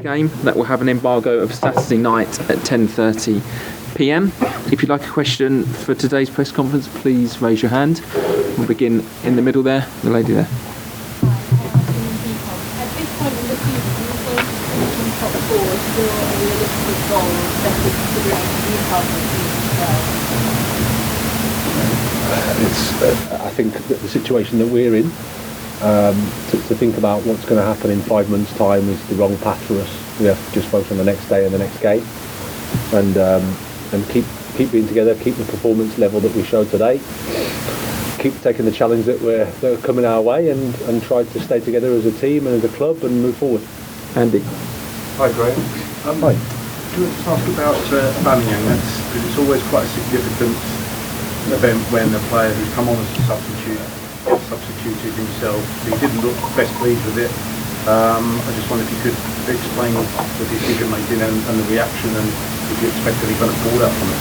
game that will have an embargo of Saturday night at 10:30 p.m. If you'd like a question for today's press conference, please raise your hand. We'll begin in the middle there, the lady there. At this point in the season, do you think finishing top four is still a realistic goal, especially considering Newcastle's season as well? I think that the situation that we're in, to think about what's going to happen in 5 months' time is the wrong path for us. We have to just focus on the next day and the next game, and keep being together, keep the performance level that we showed today, keep taking the challenge that are coming our way, and try to stay together as a team and as a club and move forward. Andy. Hi, Graham. Hi. Do you want to talk about Aubameyang? It's always quite a significant event when a player who's come on as a substituted himself. He didn't look best pleased with it. I just wonder if you could explain the decision making and the reaction, and if you expect any kind of fallout from it.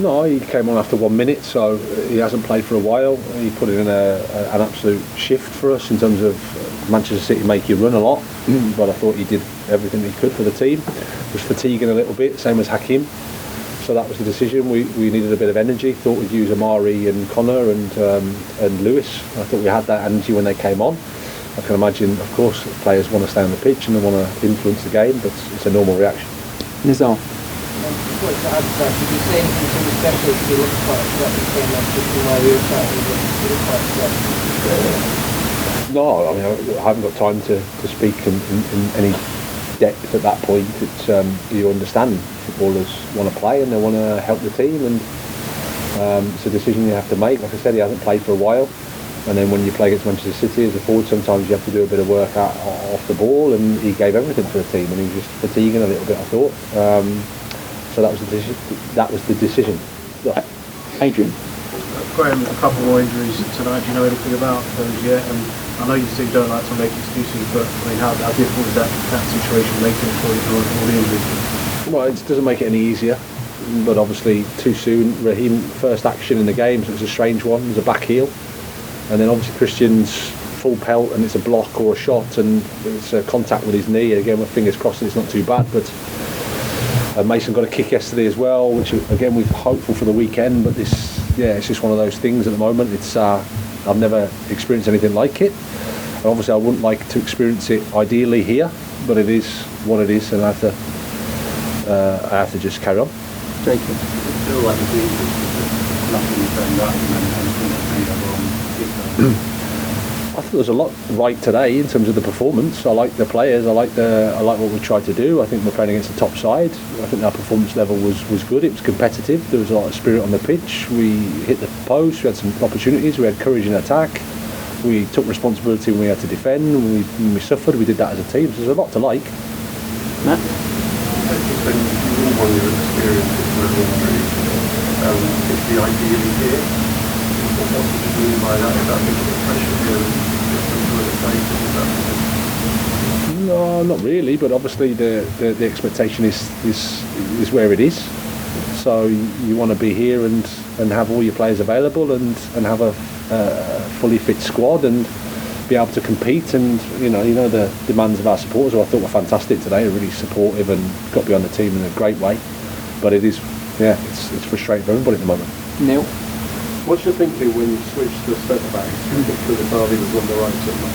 No, he came on after 1 minute, so he hasn't played for a while. He put in an absolute shift for us in terms of Manchester City make you run a lot, but I thought he did everything he could for the team. Was fatiguing a little bit, same as Hakim. So that was the decision. We needed a bit of energy. Thought we'd use Amari and Connor and Lewis. I thought we had that energy when they came on. I can imagine, of course, players want to stay on the pitch and they want to influence the game, but it's a normal reaction. Nizar. Just wanted to add to that, did you say anything to the specialist? He looked quite upset. He came up just from where we were chatting. He looked quite upset. No, I mean, I haven't got time to speak in any depth at that point. It's you understand footballers want to play and they want to help the team, and it's a decision you have to make. Like I said, he hasn't played for a while, and then when you play against Manchester City as a forward, sometimes you have to do a bit of work off the ball, and he gave everything for the team, and he was just fatiguing a little bit, I thought. So that was the decision. Adrian. Graham, a couple more injuries tonight. Do you know anything about those yet? And I know you say you don't like to make excuses, but I mean, how difficult is that situation making for you with all the injuries? Well, it doesn't make it any easier, but obviously too soon. Raheem, first action in the game, so it was a strange one. It was a back heel, and then obviously Christian's full pelt, and it's a block or a shot, and it's a contact with his knee. Again, with fingers crossed, it's not too bad. But Mason got a kick yesterday as well, which again we're hopeful for the weekend. But it's just one of those things at the moment. It's I've never experienced anything like it. And obviously, I wouldn't like to experience it ideally here, but it is what it is, and I have to just carry on. Jacob. I feel like nothing turned up and anything that made a wrong. I thought there was a lot right today in terms of the performance. I like the players. I like what we tried to do. I think we're playing against the top side. I think our performance level was good. It was competitive. There was a lot of spirit on the pitch. We hit the post. We had some opportunities. We had courage in attack. We took responsibility when we had to defend. When we suffered, we did that as a team. So there's a lot to like. Matt? Just when you all your experiences with injuries, is the ideally here? What did you mean by that? Is that big pressure here? No, not really. But obviously the expectation is where it is. So you want to be here and have all your players available and have a fully fit squad and be able to compete, and you know the demands of our supporters, who I thought were fantastic today, are really supportive and got behind the team in a great way. But it is, it's frustrating for everybody at the moment. Neil. What's your thinking when you switch to centre backs? Because Harvey was on the right foot, and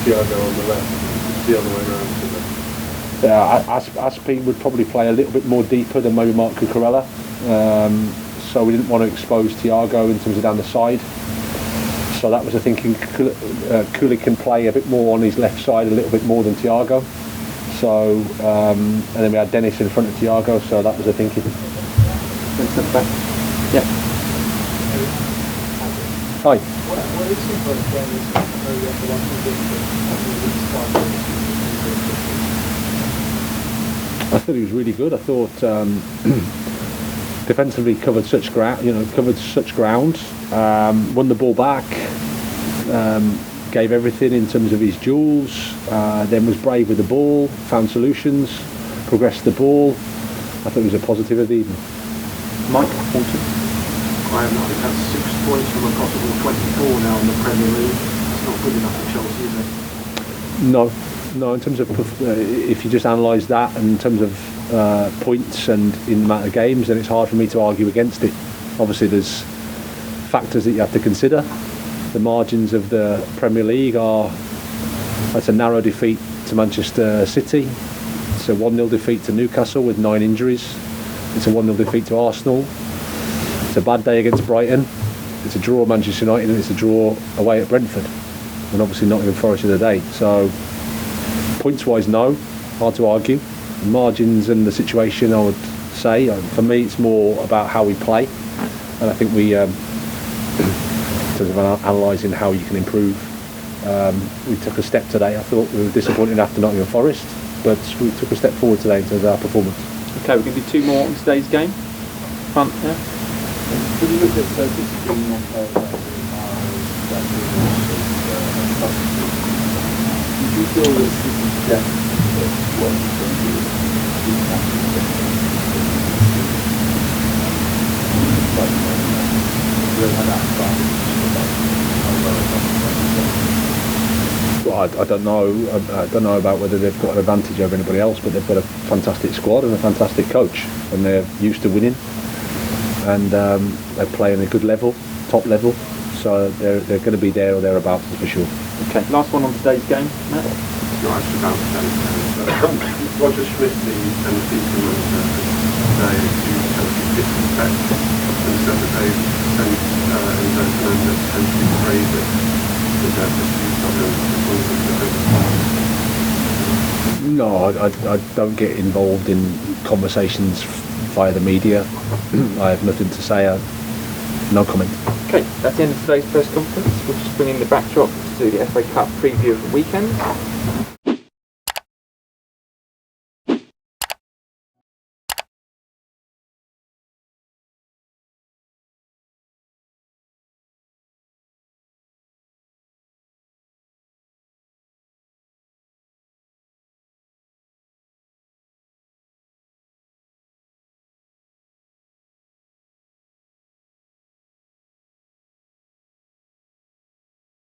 Thiago on the left, the other way around. Aspi would probably play a little bit more deeper than maybe Marc Cucurella, so we didn't want to expose Thiago in terms of down the side. So that was the thinking. Kuli can play a bit more on his left side, a little bit more than Thiago. So and then we had Dennis in front of Thiago, so that was the thinking. Yeah. Hi. What do you think about the game is very I thought he was really good. I thought defensively covered such ground, won the ball back, gave everything in terms of his duels, then was brave with the ball, found solutions, progressed the ball. I thought it was a positive of the evening. Mike Walton. I think that's 6 points from a possible 24 now in the Premier League. That's not good enough for Chelsea, is it? No, No, in terms of if you just analyse that, and in terms of points and in the amount of games, then it's hard for me to argue against it. Obviously, there's factors that you have to consider. The margins of the Premier League that's a narrow defeat to Manchester City. It's a 1-0 defeat to Newcastle with 9 injuries. It's a 1-0 defeat to Arsenal. It's a bad day against Brighton. It's a draw at Manchester United, and it's a draw away at Brentford. And obviously Nottingham Forest of the day. So points-wise, no, hard to argue. Margins and the situation, I would say, for me, it's more about how we play. And I think we, in terms of analysing how you can improve, we took a step today. I thought we were disappointed after Nottingham Forest, but we took a step forward today in terms of our performance. Okay, we're going to do 2 more on today's game. Front, yeah. When you look at discipline on players like do you feel that City's depth works for you? Well, I don't know. I don't know about whether they've got an advantage over anybody else, but they've got a fantastic squad and a fantastic coach, and they're used to winning, and they play on a good level, top level. So they're going to be there or thereabouts for sure. Okay, last one on today's game, Matt. Roger Schmidt, the Tennessee manager, today to disrespect and said that they sent Enzo Fernandez potentially praise it with their pursuit of him. No, I don't get involved in conversations via the media. I have nothing to say. No comment. Okay, that's the end of today's press conference. We'll just bring in the backdrop to do the FA Cup preview of the weekend.